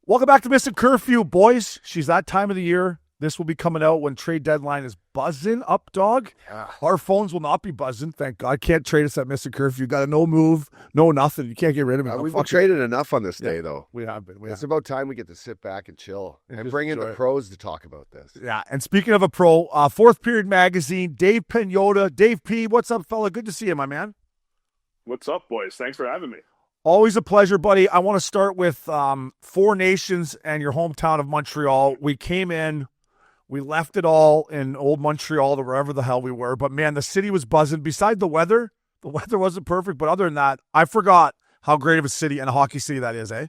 Welcome back to Missin Curfew, boys. She's that time of the year. This will be coming out when trade deadline is buzzing up, dog. Yeah. Our phones will not be buzzing. Thank God. Can't trade us at Missin Curfew. Got a no move, no nothing. You can't get rid of me. We've been traded enough on this day, though. We have been. It's about time we get to sit back and chill and bring in the pros to talk about this. Yeah, and speaking of a pro, Fourth Period Magazine, Dave Pagnotta. Dave P., what's up, fella? Good to see you, my man. What's up, boys? Thanks for having me. Always a pleasure, buddy. I want to start with Four Nations and your hometown of Montreal. We came in, we left it all in old Montreal to wherever the hell we were. But, man, the city was buzzing. Besides the weather wasn't perfect. But other than that, I forgot how great of a city and a hockey city that is, eh?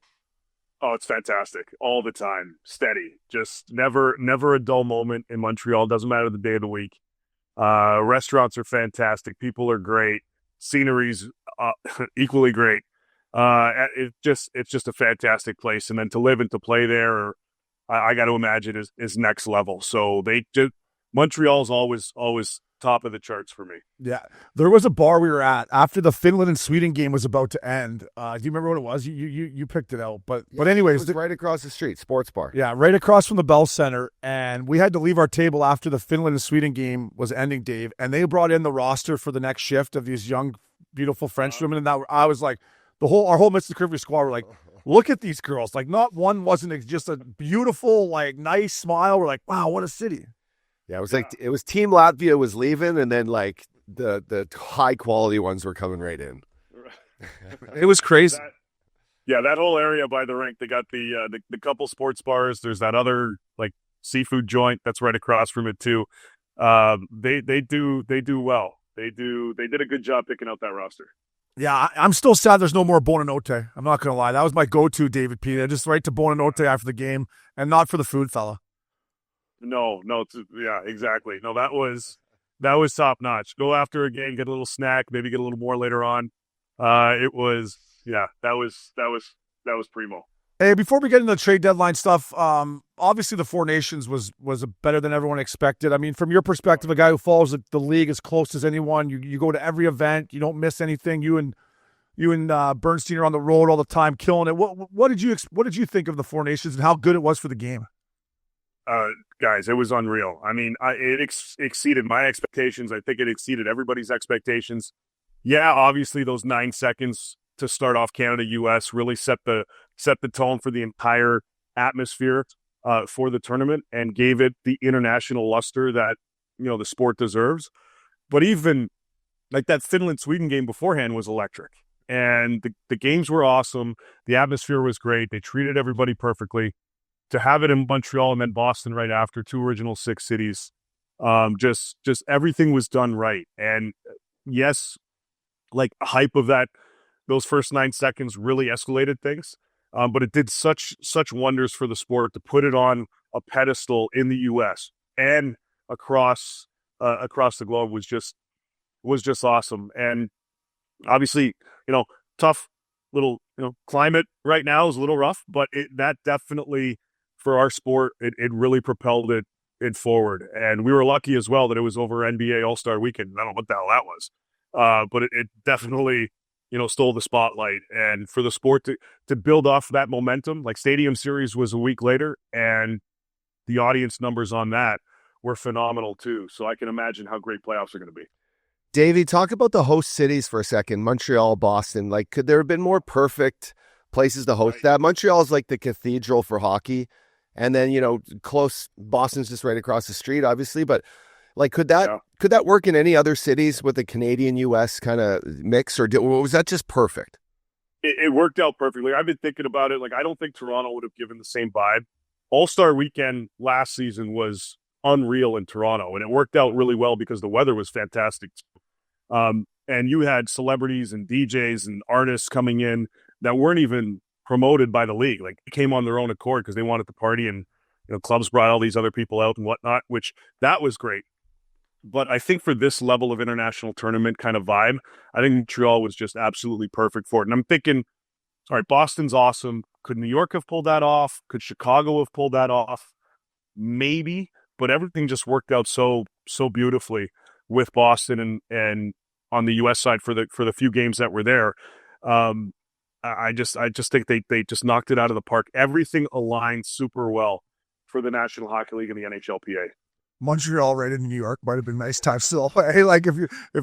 Oh, it's fantastic. All the time. Steady. Just never a dull moment in Montreal. Doesn't matter the day of the week. Restaurants are fantastic. People are great. Scenery's equally great. It's just a fantastic place. And then to live and to play there, I got to imagine is next level. So Montreal's always top of the charts for me. Yeah. There was a bar we were at after the Finland and Sweden game was about to end. Do you remember what it was? You picked it out. But anyways. It was right across the street, sports bar. Yeah, right across from the Bell Center. And we had to leave our table after the Finland and Sweden game was ending, Dave. And they brought in the roster for the next shift of these young, beautiful French women. And I was like, our whole Mr. Curfew squad were like, look at these girls. Like, not one wasn't just a beautiful, like, nice smile. We're like, wow, what a city. Yeah, it was Team Latvia was leaving, and then like the high quality ones were coming right in. It was crazy. That whole area by the rink, they got the couple sports bars. There's that other like seafood joint that's right across from it too. They do well. They did a good job picking out that roster. Yeah, I'm still sad there's no more Buonanotte. I'm not going to lie. That was my go-to, David P. Just right to Buonanotte after the game, and not for the food, fella. No, yeah, exactly. No, that was top notch. Go after a game, get a little snack, maybe get a little more later on. That was primo. Hey, before we get into the trade deadline stuff, obviously the Four Nations was better than everyone expected. I mean, from your perspective, a guy who follows the league as close as anyone, you go to every event, you don't miss anything. You and Bernstein are on the road all the time, killing it. What did you think of the Four Nations and how good it was for the game? Guys, it was unreal. I mean, it exceeded my expectations. I think it exceeded everybody's expectations. Yeah, obviously those 9 seconds to start off Canada-US really set the tone for the entire atmosphere for the tournament and gave it the international luster that, the sport deserves. But even like that Finland-Sweden game beforehand was electric. And the games were awesome. The atmosphere was great. They treated everybody perfectly. To have it in Montreal and then Boston right after, 2 original 6 cities, just everything was done right. And yes, like hype of those first 9 seconds really escalated things. But it did such wonders for the sport to put it on a pedestal in the U.S. and across the globe was just awesome. And obviously, tough little climate right now is a little rough, but that definitely for our sport it really propelled it forward. And we were lucky as well that it was over NBA All-Star Weekend. I don't know what the hell that was, but it definitely stole the spotlight. And for the sport to build off that momentum, like Stadium Series was a week later, and the audience numbers on that were phenomenal too. So I can imagine how great playoffs are going to be. Davey, talk about the host cities for a second. Montreal, Boston. Like, could there have been more perfect places to host that? Montreal is like the cathedral for hockey. And then, close Boston's just right across the street, obviously. But like, could that work in any other cities with a Canadian-US kind of mix, or was that just perfect? It worked out perfectly. I've been thinking about it. Like, I don't think Toronto would have given the same vibe. All-Star Weekend last season was unreal in Toronto, and it worked out really well because the weather was fantastic. And you had celebrities and DJs and artists coming in that weren't even promoted by the league. Like, they came on their own accord because they wanted to party, and clubs brought all these other people out and whatnot, which that was great. But I think for this level of international tournament kind of vibe, I think Montreal was just absolutely perfect for it. And I'm thinking, all right, Boston's awesome. Could New York have pulled that off? Could Chicago have pulled that off? Maybe, but everything just worked out so beautifully with Boston and on the U.S. side for the few games that were there. I just think they just knocked it out of the park. Everything aligned super well for the National Hockey League and the NHLPA. Montreal right in New York might have been nice time still. Hey, like if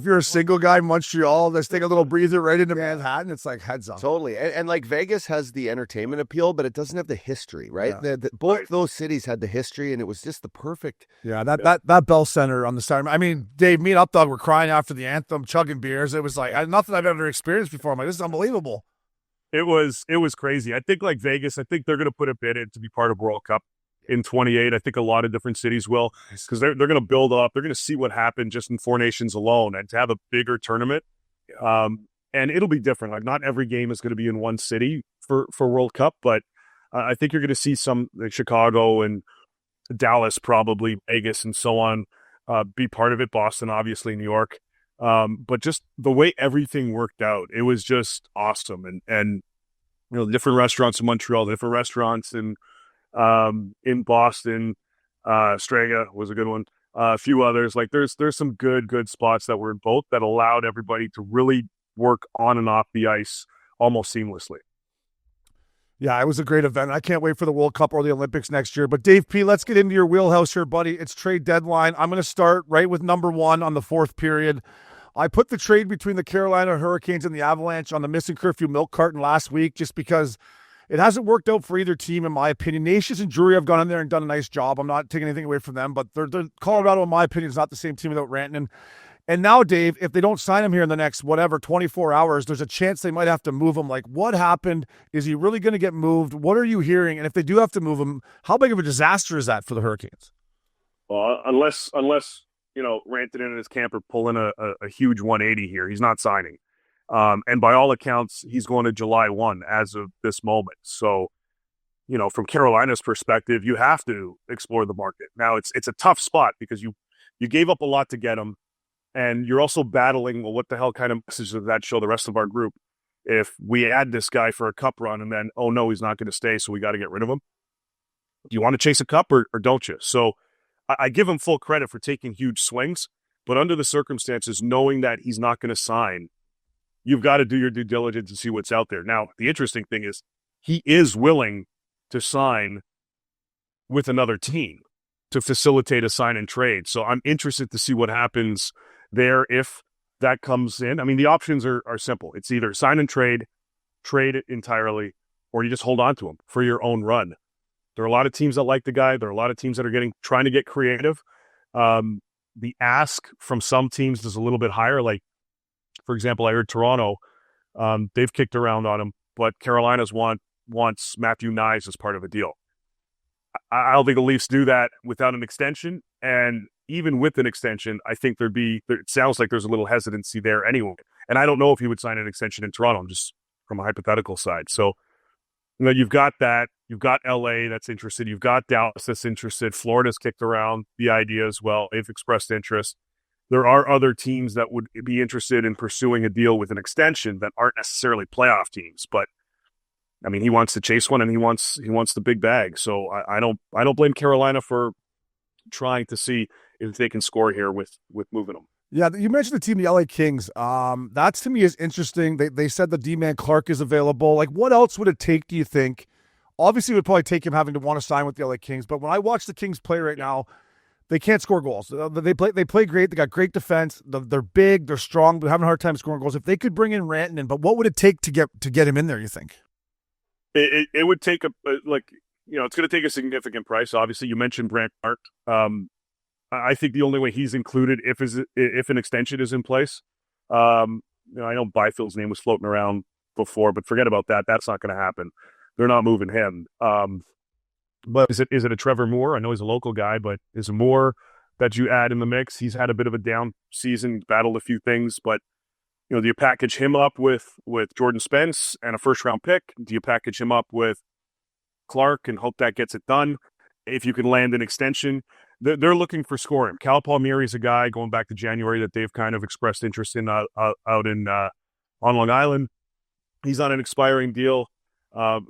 you're a single guy, Montreal, let's take a little breather right into Manhattan. It's like heads up. Totally. And like Vegas has the entertainment appeal, but it doesn't have the history, right? Yeah. Both those cities had the history, and it was just the perfect. Yeah, that Bell Center on the side. I mean, Dave, me and Updog were crying after the anthem, chugging beers. It was like nothing I've ever experienced before. I'm like, this is unbelievable. It was crazy. I think like Vegas, I think they're going to put a bid in to be part of World Cup in 28. I think a lot of different cities will, because they're going to build up. They're going to see what happened just in Four Nations alone, and to have a bigger tournament. And it'll be different. Like not every game is going to be in one city for World Cup, but I think you're going to see some like Chicago and Dallas, probably Vegas and so on, be part of it. Boston, obviously, New York. But just the way everything worked out, it was just awesome. And you know, the different restaurants in Montreal, the different restaurants in Boston, Strega was a good one. A few others. Like there's some good spots that were in both that allowed everybody to really work on and off the ice almost seamlessly. Yeah, it was a great event. I can't wait for the World Cup or the Olympics next year. But Dave P., let's get into your wheelhouse here, buddy. It's trade deadline. I'm going to start right with number one on the fourth period. I put the trade between the Carolina Hurricanes and the Avalanche on the Missin Curfew milk carton last week just because it hasn't worked out for either team, in my opinion. Nations and Drury have gone in there and done a nice job. I'm not taking anything away from them, but Colorado, in my opinion, is not the same team without Rantanen. And now, Dave, if they don't sign him here in the next, 24 hours, there's a chance they might have to move him. Like, what happened? Is he really going to get moved? What are you hearing? And if they do have to move him, how big of a disaster is that for the Hurricanes? Well, unless you know, Rantanen and his camp are pulling a huge 180 here, he's not signing. And by all accounts, he's going to July 1 as of this moment. So, you know, from Carolina's perspective, you have to explore the market. Now, it's a tough spot because you gave up a lot to get him. And you're also battling, well, what the hell kind of message does that show the rest of our group if we add this guy for a cup run and then, oh, no, he's not going to stay, so we got to get rid of him? Do you want to chase a cup or don't you? So I give him full credit for taking huge swings, but under the circumstances, knowing that he's not going to sign, you've got to do your due diligence and see what's out there. Now, the interesting thing is he is willing to sign with another team to facilitate a sign and trade. So I'm interested to see what happens there if that comes in. I mean, the options are simple. It's either sign and trade it entirely, or you just hold on to him for your own run. There are a lot of teams that like the guy. There are a lot of teams that are trying to get creative. The ask from some teams is a little bit higher. Like, for example, I heard Toronto, they've kicked around on him, but Carolina's wants Matthew Knies as part of a deal. I don't think the Leafs do that without an extension. And even with an extension, I think it sounds like there's a little hesitancy there anyway. And I don't know if he would sign an extension in Toronto, just from a hypothetical side. So, you know, you've got that. You've got LA that's interested. You've got Dallas that's interested. Florida's kicked around the idea as well. They've expressed interest. There are other teams that would be interested in pursuing a deal with an extension that aren't necessarily playoff teams. But, I mean, he wants to chase one and he wants the big bag. So I don't blame Carolina for trying to see if they can score here with moving them. Yeah, you mentioned the team, the LA Kings. That to me is interesting. They said the D-man Clark is available. Like, what else would it take, do you think? Obviously, it would probably take him having to want to sign with the LA Kings. But when I watch the Kings play right now, they can't score goals. They play great. They got great defense. They're big. They're strong. They're having a hard time scoring goals. If they could bring in Rantanen, but what would it take to get him in there, you think? It would take it's going to take a significant price. Obviously, you mentioned Brandt Clark. I think the only way he's included if an extension is in place. I know Byfield's name was floating around before, but forget about that. That's not going to happen. They're not moving him. But is it a Trevor Moore? I know he's a local guy, but is it Moore that you add in the mix? He's had a bit of a down season, he's battled a few things, but you know, do you package him up with Jordan Spence and a first-round pick? Do you package him up with Clark and hope that gets it done? If you can land an extension, they're looking for scoring. Cal Palmieri is a guy going back to January that they've kind of expressed interest in out in on Long Island. He's on an expiring deal.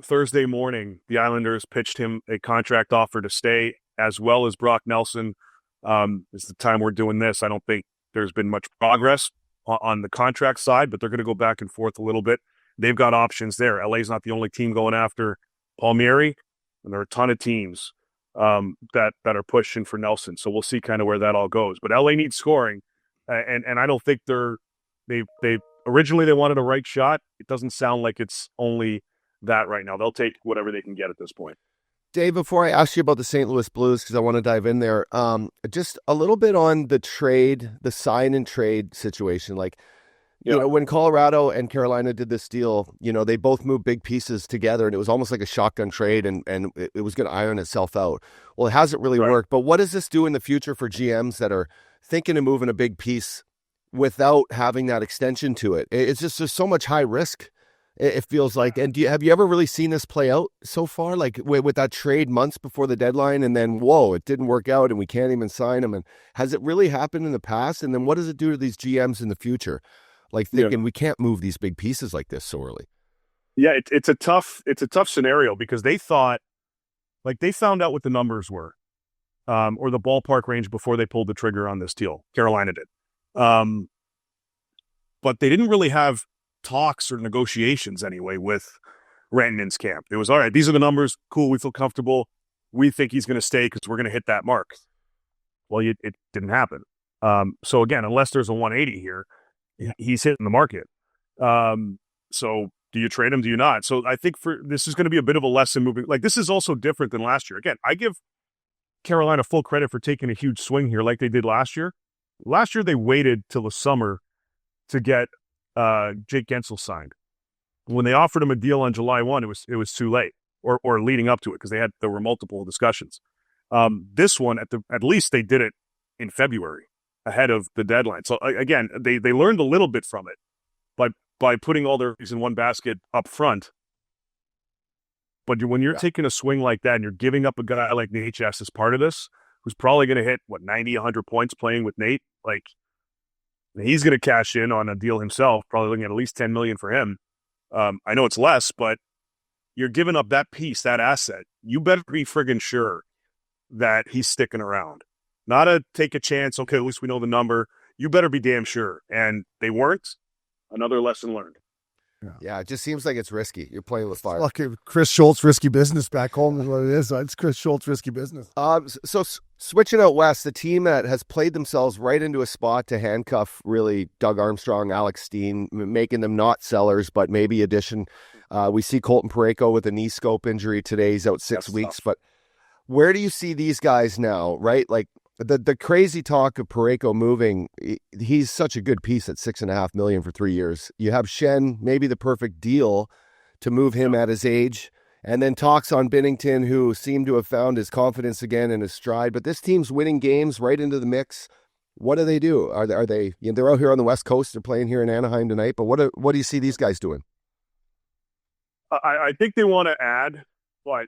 Thursday morning, the Islanders pitched him a contract offer to stay, as well as Brock Nelson. It's the time we're doing this. I don't think there's been much progress on the contract side, but they're going to go back and forth a little bit. they've got options there. LA's not the only team going after Palmieri, and there are a ton of teams that are pushing for Nelson. So we'll see kind of where that all goes. But LA needs scoring, and I don't think they originally they wanted a right shot. It doesn't sound like it's only that right now. They'll take whatever they can get at this point. Dave, before I ask you about the St. Louis Blues, because I want to dive in there, just a little bit on the sign and trade situation. Like, you know, when Colorado and Carolina did this deal, you know, they both moved big pieces together, and it was almost like a shotgun trade, and it was going to iron itself out. Well, it hasn't really worked. But what does this do in the future for GMs that are thinking of moving a big piece without having that extension to it? It's just there's so much high risk. It feels like. And have you ever really seen this play out so far? Like with that trade months before the deadline, and then, whoa, it didn't work out and we can't even sign them. And has it really happened in the past? And then what does it do to these GMs in the future? Like thinking we can't move these big pieces like this so early. Yeah, it's a tough scenario because they thought, like, they found out what the numbers were, or the ballpark range before they pulled the trigger on this deal. Carolina did. But they didn't really have talks or negotiations anyway with Rantanen's camp. It was, all right, these are the numbers. Cool, we feel comfortable. We think he's going to stay because we're going to hit that mark. Well, it didn't happen. So again, unless there's a 180 here, he's hitting the market. So do you trade him? Do you not? So I think this is going to be a bit of a lesson moving. Like, this is also different than last year. Again, I give Carolina full credit for taking a huge swing here like they did last year. Last year, they waited till the summer to get Jake Gensel signed. When they offered him a deal on July 1, it was too late, or leading up to it, because there were multiple discussions. This one, at least they did it in February, ahead of the deadline. So again, they learned a little bit from it by putting all their eggs in one basket up front. But when you're taking a swing like that and you're giving up a guy like Nate Chess as part of this, who's probably going to hit 90, 100 points playing with Nate, like, he's going to cash in on a deal himself, probably looking at least $10 million for him. I know it's less, but you're giving up that piece, that asset. You better be friggin' sure that he's sticking around. Not to take a chance. Okay, at least we know the number. You better be damn sure. And they weren't. Another lesson learned. Yeah, it just seems like it's risky. You're playing with fire. Like Chris Schultz, risky business back home is what it is. It's Chris Schultz, risky business. So switching out west, the team that has played themselves right into a spot to handcuff really Doug Armstrong, Alex Steen, making them not sellers, but maybe addition. We see Colton Parayko with a knee scope injury today. He's out 6 weeks. Tough. But where do you see these guys now, right? Like the crazy talk of Parayko moving, he's such a good piece at $6.5 million for 3 years. You have Shen, maybe the perfect deal to move him at his age. And then talks on Binnington, who seemed to have found his confidence again in his stride. But this team's winning games right into the mix. What do they do? Are they? You know, they're out here on the West Coast. They're playing here in Anaheim tonight. But what do you see these guys doing? I think they want to add, but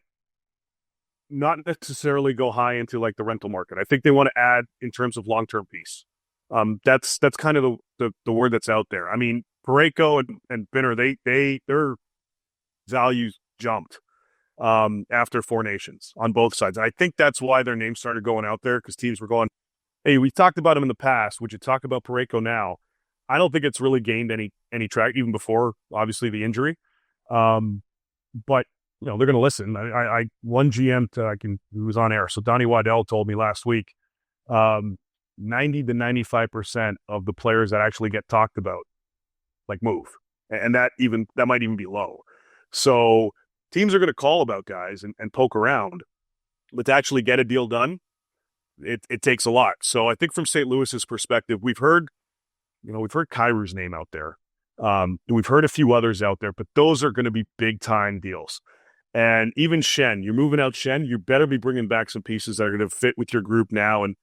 not necessarily go high into like the rental market. I think they want to add in terms of long-term piece. That's kind of the word that's out there. I mean, Parayko and Binner, their values jumped after Four Nations on both sides. And I think that's why their names started going out there, because teams were going, hey, we talked about him in the past. Would you talk about Parayko now? I don't think it's really gained any track, even before, obviously, the injury. But, you know, they're going to listen. I one GM who was on air. So Donnie Waddell told me last week, 90 to 95% of the players that actually get talked about, like, move. And that might even be low. So teams are going to call about guys and poke around, but to actually get a deal done, it takes a lot. So I think from St. Louis's perspective, we've heard Kairu's name out there. We've heard a few others out there, but those are going to be big time deals. And even Shen, you're moving out Shen, you better be bringing back some pieces that are going to fit with your group now and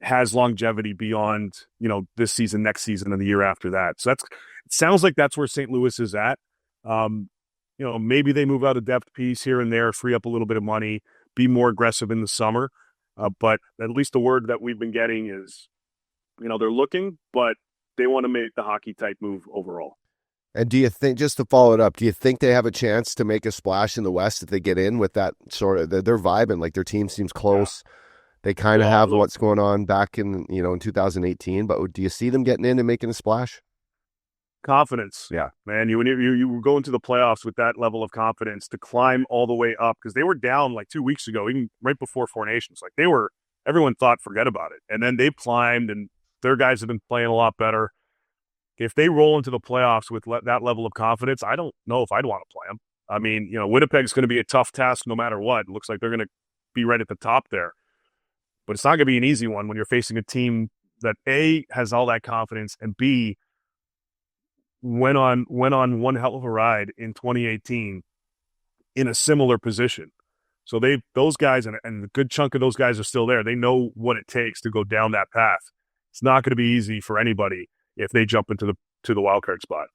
has longevity beyond, you know, this season, next season, and the year after that. So it sounds like that's where St. Louis is at. You know, maybe they move out a depth piece here and there, free up a little bit of money, be more aggressive in the summer. But at least the word that we've been getting is, you know, they're looking, but they want to make the hockey type move overall. And do you think, just to follow it up, do you think they have a chance to make a splash in the West if they get in with that sort of, they're vibing, like their team seems close. Yeah. They kind of have what's going on back in 2018, but do you see them getting in and making a splash? Confidence. Yeah. Man, you go into the playoffs with that level of confidence to climb all the way up, because they were down like 2 weeks ago, even right before Four Nations. Like everyone thought forget about it. And then they climbed, and their guys have been playing a lot better. If they roll into the playoffs with that level of confidence, I don't know if I'd want to play them. I mean, Winnipeg's going to be a tough task no matter what. It looks like they're going to be right at the top there. But it's not going to be an easy one when you're facing a team that A, has all that confidence, and B, went on one hell of a ride in 2018 in a similar position. So those guys, and a good chunk of those guys are still there. They know what it takes to go down that path. It's not going to be easy for anybody if they jump into the wild card spot.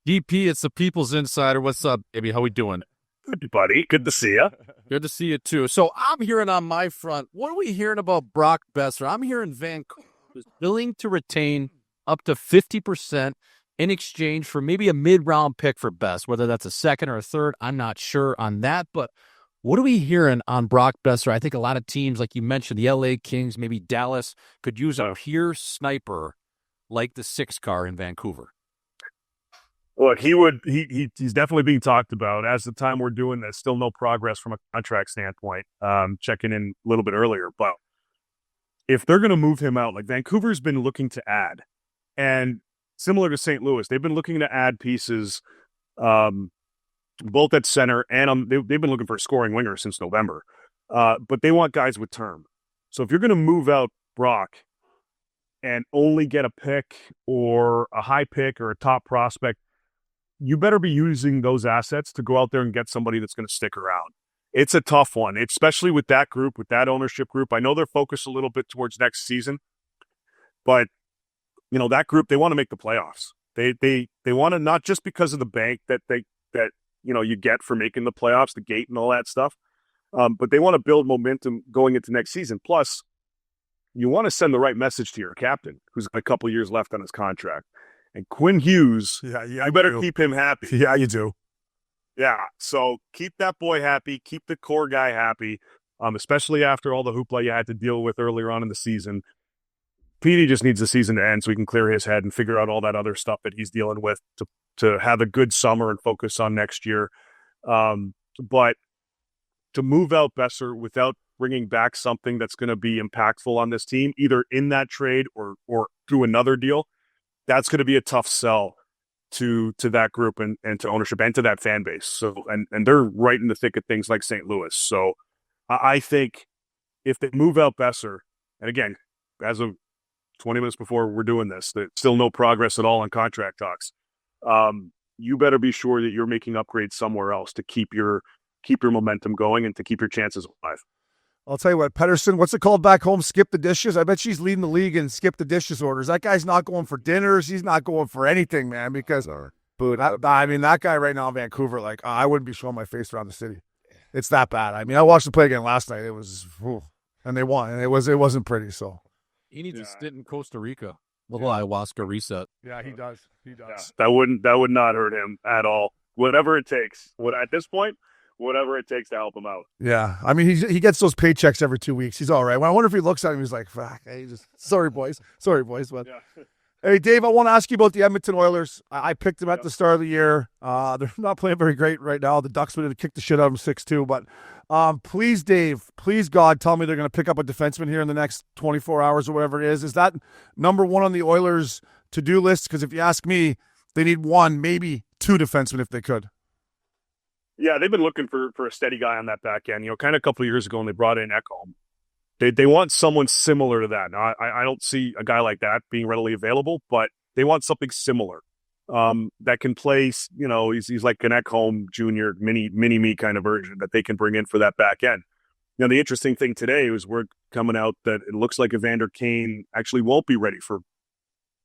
DP, it's the People's Insider. What's up, baby? How we doing? Good, buddy. Good to see you. Good to see you, too. So I'm hearing on my front, what are we hearing about Brock Boeser? I'm hearing Vancouver is willing to retain up to 50% in exchange for maybe a mid-round pick for Best, whether that's a second or a third. I'm not sure on that, but what are we hearing on Brock Boeser? I think a lot of teams, like you mentioned, the LA Kings, maybe Dallas, could use a pure sniper like the 6 car in Vancouver. Look, he's definitely being talked about. As the time we're doing this, still no progress from a contract standpoint. Checking in a little bit earlier, but if they're going to move him out, like Vancouver's been looking to add, and similar to St. Louis, they've been looking to add pieces, both at center and they've been looking for a scoring winger since November. But they want guys with term. So if you're going to move out Brock and only get a pick or a high pick or a top prospect, you better be using those assets to go out there and get somebody that's going to stick around. It's a tough one, especially with that group, with that ownership group. I know they're focused a little bit towards next season, but that group, they want to make the playoffs. They want to, not just because of the bank that you get for making the playoffs, the gate and all that stuff, but they want to build momentum going into next season. Plus, you want to send the right message to your captain, who's got a couple years left on his contract. And Quinn Hughes, you better keep him happy. Yeah, you do. Yeah, so keep that boy happy, keep the core guy happy, especially after all the hoopla you had to deal with earlier on in the season. Petey just needs the season to end so he can clear his head and figure out all that other stuff that he's dealing with to have a good summer and focus on next year. But to move out Boeser without bringing back something that's going to be impactful on this team, either in that trade or through another deal, that's going to be a tough sell to that group and to ownership and to that fan base. So, and they're right in the thick of things like St. Louis. So I think if they move out Boeser, and again, as of 20 minutes before we're doing this, there's still no progress at all on contract talks. You better be sure that you're making upgrades somewhere else to keep your momentum going and to keep your chances alive. I'll tell you what, Pedersen, what's it called back home? Skip the dishes. I bet she's leading the league in skip the dishes orders. That guy's not going for dinners. He's not going for anything, man, because that guy right now in Vancouver, I wouldn't be showing my face around the city. It's that bad. I mean, I watched the play again last night. It was, and they won, and it wasn't pretty, so. He needs a stint in Costa Rica. Little ayahuasca reset. Yeah, he does. Yeah, that would not hurt him at all. Whatever it takes. At this point, whatever it takes to help him out. Yeah, I mean, he gets those paychecks every 2 weeks. He's all right. Well, I wonder if he looks at him. He's like, "Fuck, hey, sorry, boys." But hey, Dave, I want to ask you about the Edmonton Oilers. I picked them at the start of the year. They're not playing very great right now. The Ducks would have kicked the shit out of them 6-2. But please, Dave, please, God, tell me they're going to pick up a defenseman here in the next 24 hours or whatever it is. Is that number one on the Oilers' to-do list? Because if you ask me, they need one, maybe two defensemen if they could. Yeah, they've been looking for a steady guy on that back end. Kind of a couple of years ago when they brought in Ekholm. They want someone similar to that. Now, I don't see a guy like that being readily available, but they want something similar that can play. He's like an Ekholm Jr. mini me kind of version that they can bring in for that back end. The interesting thing today was we're coming out that it looks like Evander Kane actually won't be ready for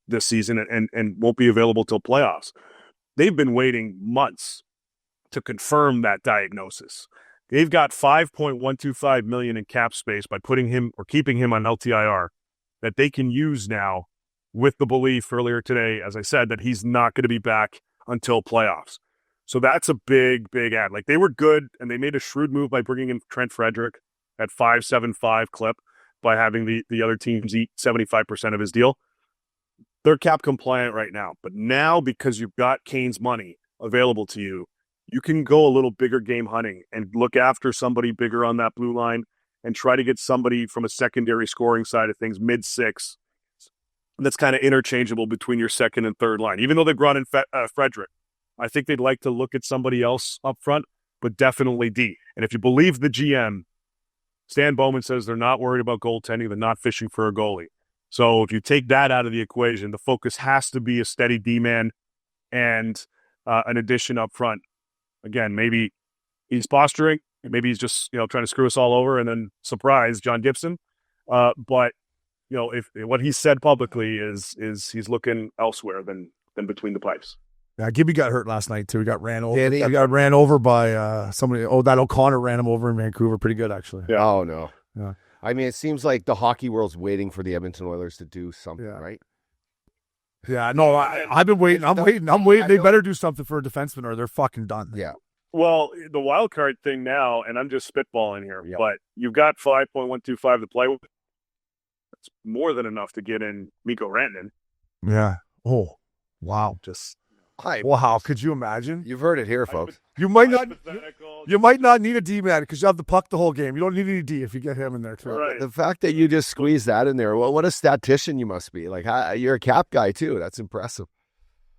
this season and won't be available till playoffs. They've been waiting months to confirm that diagnosis. They've got $5.125 million in cap space by putting him or keeping him on LTIR that they can use now, with the belief earlier today, as I said, that he's not going to be back until playoffs. So that's a big, big add. They were good, and they made a shrewd move by bringing in Trent Frederick at 5.75 clip by having the other teams eat 75% of his deal. they're cap compliant right now. But now, because you've got Kane's money available to you, you can go a little bigger game hunting and look after somebody bigger on that blue line and try to get somebody from a secondary scoring side of things, mid-6, that's kind of interchangeable between your second and third line. Even though they brought in Frederick, I think they'd like to look at somebody else up front, but definitely D. And if you believe the GM, Stan Bowman says they're not worried about goaltending. They're not fishing for a goalie. So if you take that out of the equation, the focus has to be a steady D-man and an addition up front. Again, maybe he's posturing. Maybe he's just trying to screw us all over and then surprise John Gibson. But if what he said publicly is he's looking elsewhere than between the pipes. Yeah, Gibby got hurt last night too. He got ran over. Did he? He got ran over by somebody. Oh, that O'Connor ran him over in Vancouver. Pretty good, actually. Yeah. Oh, no. Yeah. I mean, it seems like the hockey world's waiting for the Edmonton Oilers to do something, Yeah. right? Yeah, no, I've been waiting. I'm waiting. They better do something for a defenseman or they're fucking done. Yeah. Well, the wild card thing now, and I'm just spitballing here, Yep. but you've got 5.125 to play with. That's more than enough to get in Mikko Rantanen. Yeah. Oh, wow. Just Wow. Could you imagine? You've heard it here, folks. You might not. hypothetical. You might not need a D man because you have the puck the whole game. You don't need any D if you get him in there too. Right. The fact that you just squeezed that in there, well, what a statistician you must be. Like, you're a cap guy, too. That's impressive.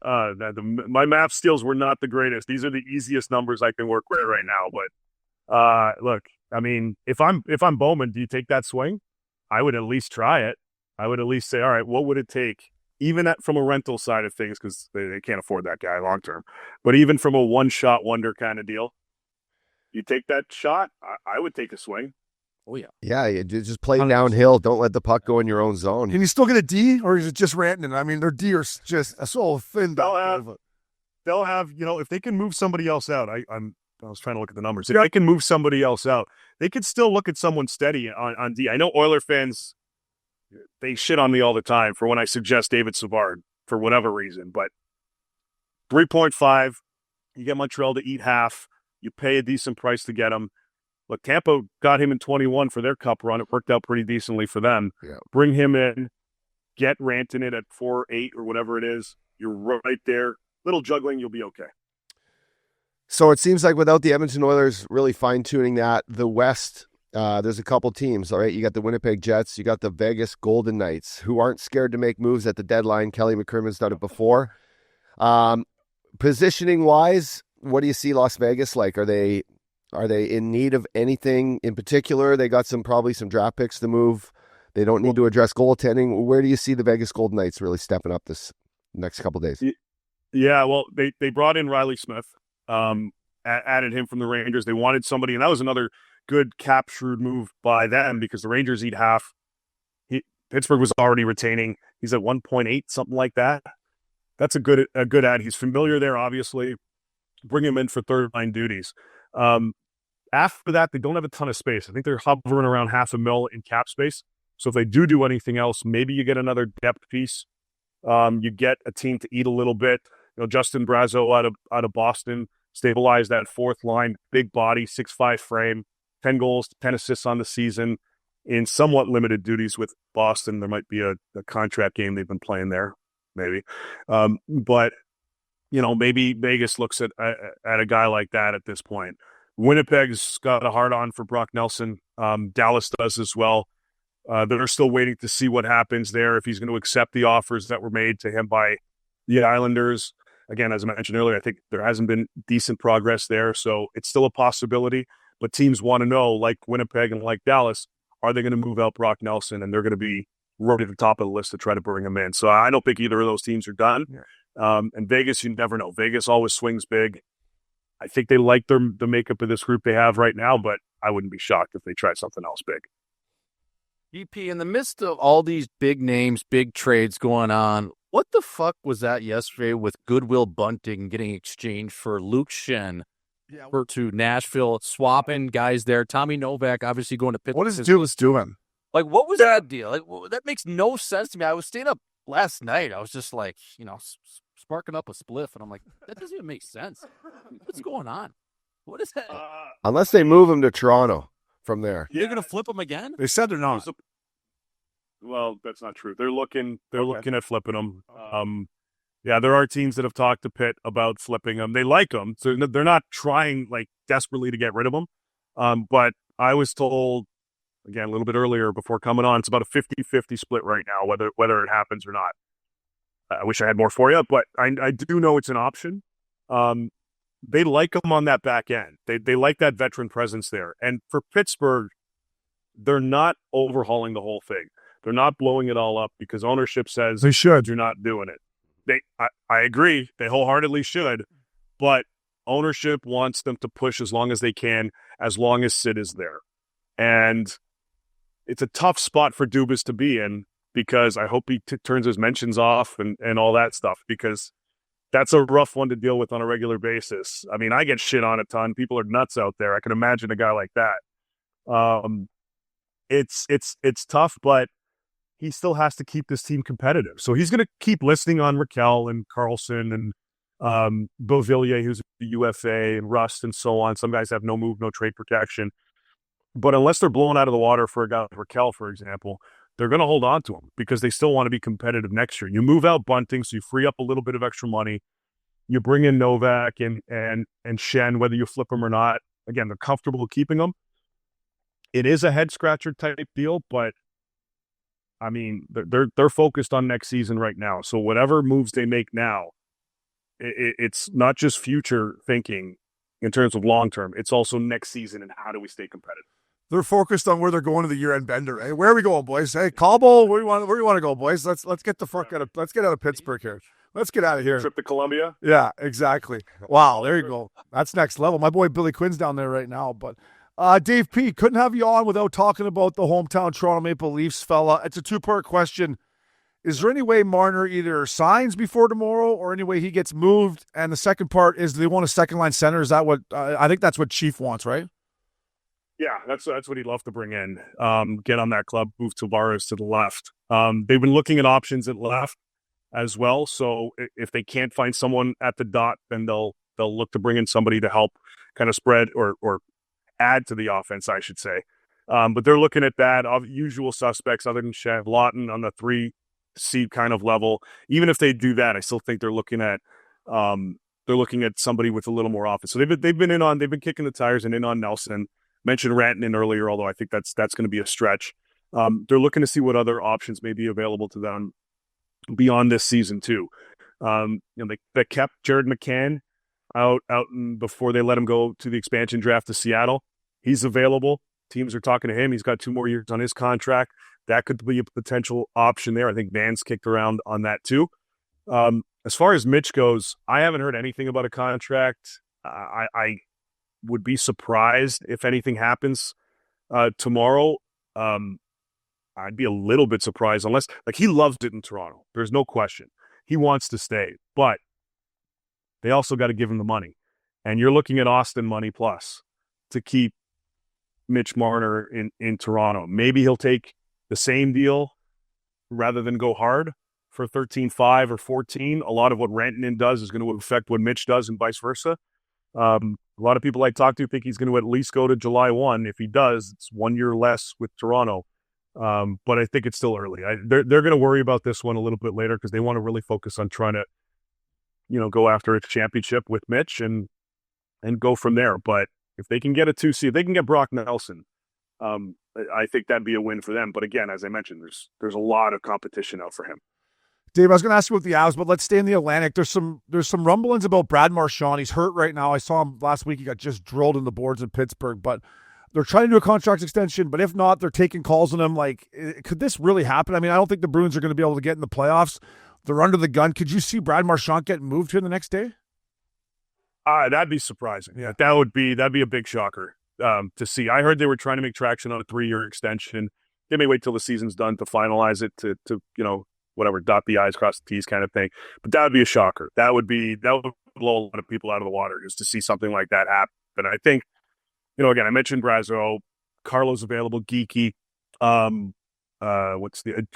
My math skills were not the greatest. These are the easiest numbers I can work with right now. But look, I mean, if I'm Bowman, do you take that swing? I would at least try it. I would at least say, all right, what would it take? Even from a rental side of things, because they can't afford that guy long term. But even from a one-shot wonder kind of deal, you take that shot, I would take a swing. Oh, yeah. Yeah, you just play downhill. Don't let the puck go in your own zone. Can you still get a D or is it just Rantanen? I mean, their D are just so thin. They'll have, if they can move somebody else out. I was trying to look at the numbers. If they can move somebody else out, they could still look at someone steady on D. I know Oiler fans, they shit on me all the time for when I suggest David Savard for whatever reason, but 3.5, you get Montreal to eat half. You pay a decent price to get him. Look, Tampa got him in 21 for their cup run. It worked out pretty decently for them. Yeah. Bring him in, get Rantanen at 4.8 or whatever it is. You're right there. Little juggling, you'll be okay. So it seems like without the Edmonton Oilers really fine-tuning that, the West, there's a couple teams, all right? You got the Winnipeg Jets, you got the Vegas Golden Knights, who aren't scared to make moves at the deadline. Kelly McCrimmon's done it before. Positioning-wise, what do you see Las Vegas like? Are they in need of anything in particular? They got probably some draft picks to move. They don't need to address goaltending. Where do you see the Vegas Golden Knights really stepping up this next couple of days? Yeah, well, they brought in Riley Smith, added him from the Rangers. They wanted somebody, and that was another good cap shrewd move by them because the Rangers eat half. Pittsburgh was already retaining. He's at 1.8, something like that. That's a good add. He's familiar there, obviously. Bring him in for third line duties. After that, they don't have a ton of space. I think they're hovering around $500,000 in cap space. So if they do anything else, maybe you get another depth piece. You get a team to eat a little bit. Justin Brazeau out of Boston stabilized that fourth line, big body, 6'5" frame, 10 goals, 10 assists on the season in somewhat limited duties with Boston. There might be a contract game they've been playing there, maybe. But maybe Vegas looks at a guy like that at this point. Winnipeg's got a hard-on for Brock Nelson. Dallas does as well. They're still waiting to see what happens there, if he's going to accept the offers that were made to him by the Islanders. Again, as I mentioned earlier, I think there hasn't been decent progress there, so it's still a possibility. But teams want to know, like Winnipeg and like Dallas, are they going to move out Brock Nelson? And they're going to be right at the top of the list to try to bring him in. So I don't think either of those teams are done. Yeah. And Vegas, you never know. Vegas always swings big. I think they like the makeup of this group they have right now, but I wouldn't be shocked if they tried something else big. EP, in the midst of all these big names, big trades going on, what the fuck was that yesterday with Goodwill Bunting getting exchanged for Luke Shen to Nashville, swapping guys there? Tommy Novak obviously going to Pittsburgh. What is Dulis doing? Like, what was that deal? Like, that makes no sense to me. I was staying up last night. I was just like, sparking up a spliff, and I'm like, that doesn't even make sense. What's going on? What is that? Unless they move him to Toronto from there. You're going to flip him again? They said they're not. Well, that's not true. They're looking Okay. looking at flipping them. Yeah, there are teams that have talked to Pitt about flipping them. They like them, so they're not trying like desperately to get rid of them. But I was told again a little bit earlier before coming on, it's about a 50-50 split right now, whether it happens or not. I wish I had more for you, but I do know it's an option. They like them on that back end. They like that veteran presence there. And for Pittsburgh, they're not overhauling the whole thing. They're not blowing it all up because ownership says They should. you're not doing it. I agree. They wholeheartedly should, but ownership wants them to push as long as they can, as long as Sid is there. And it's a tough spot for Dubas to be in because I hope he turns his mentions off and all that stuff, because that's a rough one to deal with on a regular basis. I mean, I get shit on a ton. People are nuts out there. I can imagine a guy like that. It's tough, but he still has to keep this team competitive. So he's going to keep listening on Raquel and Carlson and Beauvillier, who's the UFA, and Rust and so on. Some guys have no move, no trade protection. But unless they're blown out of the water for a guy like Raquel, for example, they're going to hold on to him because they still want to be competitive next year. You move out Bunting, so you free up a little bit of extra money. You bring in Novak and Shen, whether you flip them or not. Again, they're comfortable keeping them. It is a head scratcher type deal, but I mean, they're focused on next season right now. So whatever moves they make now, it's not just future thinking in terms of long term. It's also next season and how do we stay competitive. They're focused on where they're going to the year-end bender. Hey, where are we going, boys? Hey, Cobble, where do you want to go, boys? Let's get the fuck out of Pittsburgh here. Let's get out of here. Trip to Columbia? Yeah, exactly. Wow, there you go. That's next level. My boy Billy Quinn's down there right now, but Dave P, couldn't have you on without talking about the hometown Toronto Maple Leafs fella. It's a two-part question. Is there any way Marner either signs before tomorrow or any way he gets moved? And the second part is, do they want a second-line center? Is that what I think that's what Chief wants, right? Yeah, that's what he'd love to bring in. Get on that club, move Tavares to the left. They've been looking at options at left as well. So if they can't find someone at the dot, then they'll look to bring in somebody to help kind of spread or add to the offense, I should say. But they're looking at that. Usual suspects other than Shev, Lawton on the 3 seed kind of level. Even if they do that, I still think they're looking at somebody with a little more offense. So they've been kicking the tires and in on Nelson. Mentioned Rantanen earlier, although I think that's going to be a stretch. They're looking to see what other options may be available to them beyond this season too. They kept Jared McCann out before they let him go to the expansion draft to Seattle. He's available. Teams are talking to him. He's got 2 more years on his contract. That could be a potential option there. I think Van's kicked around on that too. As far as Mitch goes, I haven't heard anything about a contract. I would be surprised if anything happens tomorrow. I'd be a little bit surprised unless, like, he loves it in Toronto. There's no question. He wants to stay, but they also got to give him the money. And you're looking at Austin money plus to keep Mitch Marner in Toronto. Maybe he'll take the same deal rather than go hard for 13.5 or 14. A lot of what Rantanen does is going to affect what Mitch does and vice versa. A lot of people I talk to think he's going to at least go to July 1. If he does, it's 1 year less with Toronto. But I think it's still early. They're going to worry about this one a little bit later because they want to really focus on trying to, go after a championship with Mitch and go from there. But if they can get a 2 seed, if they can get Brock Nelson, I think that'd be a win for them. But again, as I mentioned, there's a lot of competition out for him. Dave, I was going to ask you about the Avs, but let's stay in the Atlantic. There's some rumblings about Brad Marchand. He's hurt right now. I saw him last week. He got just drilled in the boards in Pittsburgh, but they're trying to do a contract extension. But if not, they're taking calls on him. Like, could this really happen? I mean, I don't think the Bruins are going to be able to get in the playoffs. They're under the gun. Could you see Brad Marchand getting moved here the next day? That'd be surprising. Yeah, that'd be a big shocker to see. I heard they were trying to make traction on a 3-year extension. They may wait till the season's done to finalize it to whatever, dot the I's, cross the T's kind of thing. But that would be a shocker. That would blow a lot of people out of the water just to see something like that happen. I think, again, I mentioned Brazeau, Carlo's available, Geeky,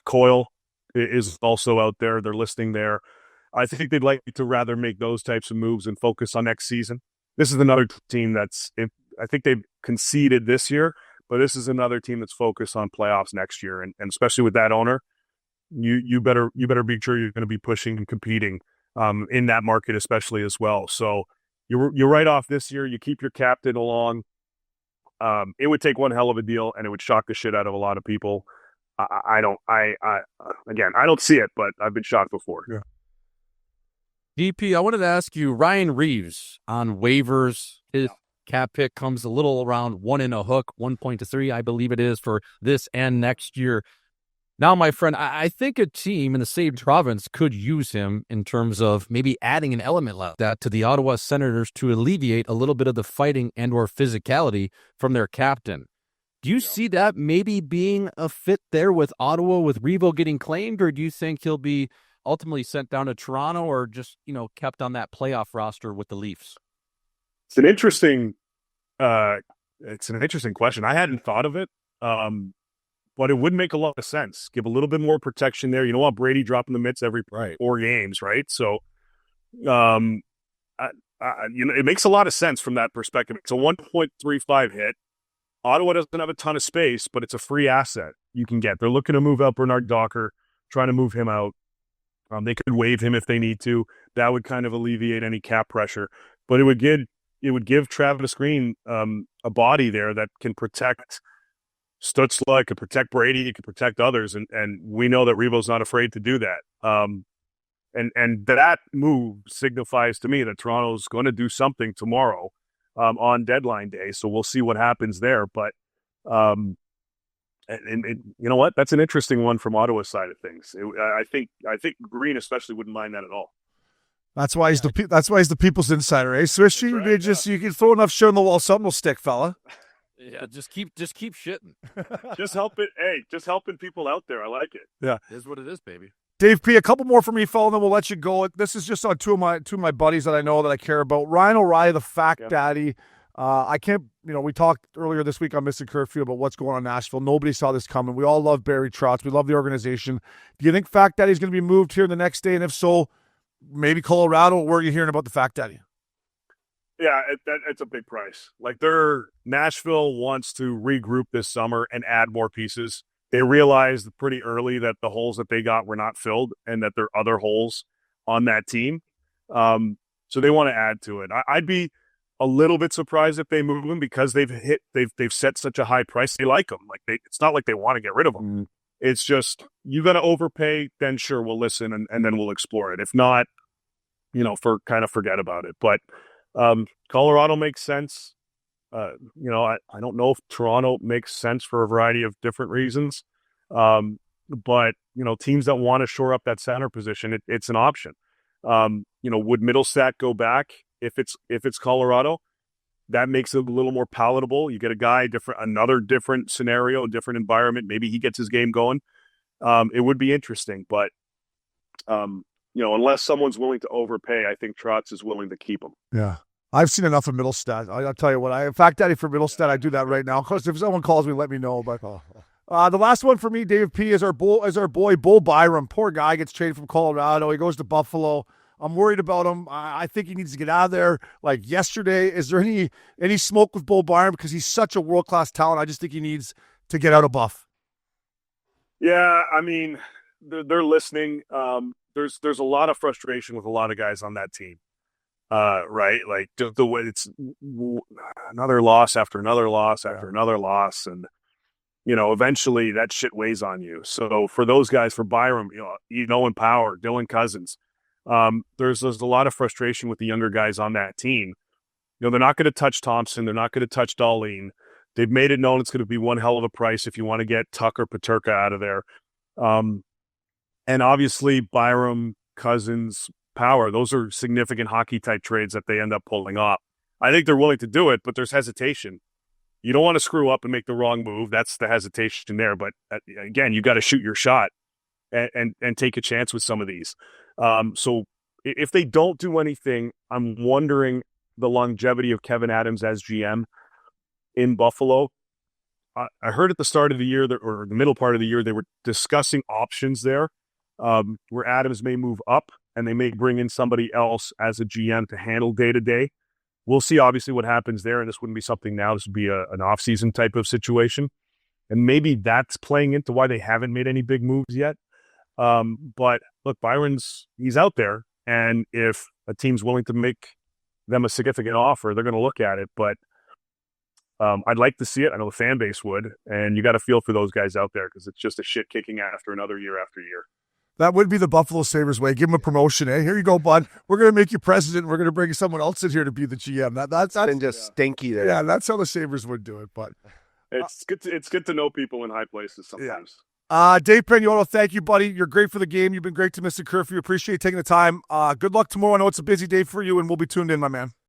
Coyle is also out there. They're listing there. I think they'd like to rather make those types of moves and focus on next season. This is another team I think they've conceded this year, but this is another team that's focused on playoffs next year, and especially with that owner, you better be sure you're going to be pushing and competing in that market, especially as well. So you're right off this year. You keep your captain along. It would take one hell of a deal, and it would shock the shit out of a lot of people. I don't see it, but I've been shocked before. Yeah. DP, I wanted to ask you, Ryan Reeves on waivers. His cap pick comes a little around 1 in a hook, 1.3, I believe it is, for this and next year. Now, my friend, I think a team in the same province could use him in terms of maybe adding an element like that to the Ottawa Senators to alleviate a little bit of the fighting and or physicality from their captain. Do you see that maybe being a fit there with Ottawa, with Revo getting claimed, or do you think he'll be ultimately sent down to Toronto or just, kept on that playoff roster with the Leafs? It's an interesting question. I hadn't thought of it, but it would make a lot of sense. Give a little bit more protection there. You don't want Brady dropping the mitts every 4 games, right? So, it makes a lot of sense from that perspective. It's a 1.35 hit. Ottawa doesn't have a ton of space, but it's a free asset you can get. They're looking to move out Bernard Docker, trying to move him out. They could waive him if they need to. That would kind of alleviate any cap pressure. But it would give Travis Green a body there that can protect Stützle, it could protect Brady, it could protect others, and we know that Revo's not afraid to do that. And that move signifies to me that Toronto's going to do something tomorrow on deadline day. So we'll see what happens there. But you know what? That's an interesting one from Ottawa's side of things. I think Green especially wouldn't mind that at all. That's why he's the people's insider, eh? Swishy, right, you can throw enough shit on the wall, something will stick, fella. Yeah, just keep shitting. Just helping people out there. I like it. Yeah, it is what it is, baby. Dave P, a couple more for me, fella, and then we'll let you go. This is just on two of my buddies that I know that I care about. Ryan O'Reilly, the fact daddy. I can't, we talked earlier this week on Missin Curfew about what's going on in Nashville. Nobody saw this coming. We all love Barry Trotz. We love the organization. Do you think Fact Daddy's going to be moved here the next day? And if so, maybe Colorado? Where are you hearing about the Fact Daddy? Yeah, it's a big price. Like Nashville wants to regroup this summer and add more pieces. They realized pretty early that the holes that they got were not filled and that there are other holes on that team. So they want to add to it. I'd be a little bit surprised if they move him because they've set such a high price. They like him. It's not like they want to get rid of him. Mm-hmm. It's just, you got to overpay, then sure, we'll listen and then we'll explore it. If not, forget about it. But Colorado makes sense. I don't know if Toronto makes sense for a variety of different reasons. But teams that want to shore up that center position, it's an option. Would Middlestat go back if it's Colorado? That makes it a little more palatable. You get a guy another different scenario, different environment. Maybe he gets his game going. It would be interesting, but unless someone's willing to overpay, I think Trotz is willing to keep him. Yeah. I've seen enough of Middlestat. I'll tell you what, Fact Daddy for Middlestat, I do that right now. Because if someone calls me, let me know. But the last one for me, Dave P, is our boy Bull Byram. Poor guy gets traded from Colorado. He goes to Buffalo. I'm worried about him. I think he needs to get out of there like yesterday. Is there any smoke with Bull Byram? Because he's such a world-class talent. I just think he needs to get out of Buff. Yeah, I mean, they're listening. There's a lot of frustration with a lot of guys on that team. Right? Like the way it's another loss after another loss after another loss. And, eventually that shit weighs on you. So for those guys, for Byram, Owen Power, Dylan Cousins, there's a lot of frustration with the younger guys on that team. They're not going to touch Thompson. They're not going to touch Dahlin. They've made it known it's going to be one hell of a price if you want to get Tucker Peterka out of there. And obviously Byram, Cousins, Power, those are significant hockey type trades that they end up pulling off. I think they're willing to do it, but there's hesitation. You don't want to screw up and make the wrong move. That's the hesitation there. But again, you got to shoot your shot and take a chance with some of these. So if they don't do anything, I'm wondering the longevity of Kevin Adams as GM in Buffalo. I heard at the start of the year or the middle part of the year, they were discussing options there where Adams may move up and they may bring in somebody else as a GM to handle day-to-day. we'll see obviously what happens there. And this wouldn't be something now. This would be an off-season type of situation. And maybe that's playing into why they haven't made any big moves yet. But look, he's out there. And if a team's willing to make them a significant offer, they're going to look at it. But I'd like to see it. I know the fan base would. And you got to feel for those guys out there because it's just a shit kicking after another year after year. That would be the Buffalo Sabres way. Give him a promotion. Hey, here you go, bud. We're going to make you president. We're going to bring someone else in here to be the GM. That's been just stinky there. Yeah, that's how the Sabres would do it. But it's good to know people in high places sometimes. Yeah. Dave Pagnotta, thank you, buddy. You're great for the game. You've been great to Mr. Curfew. Appreciate you taking the time. Good luck tomorrow. I know it's a busy day for you, and we'll be tuned in, my man.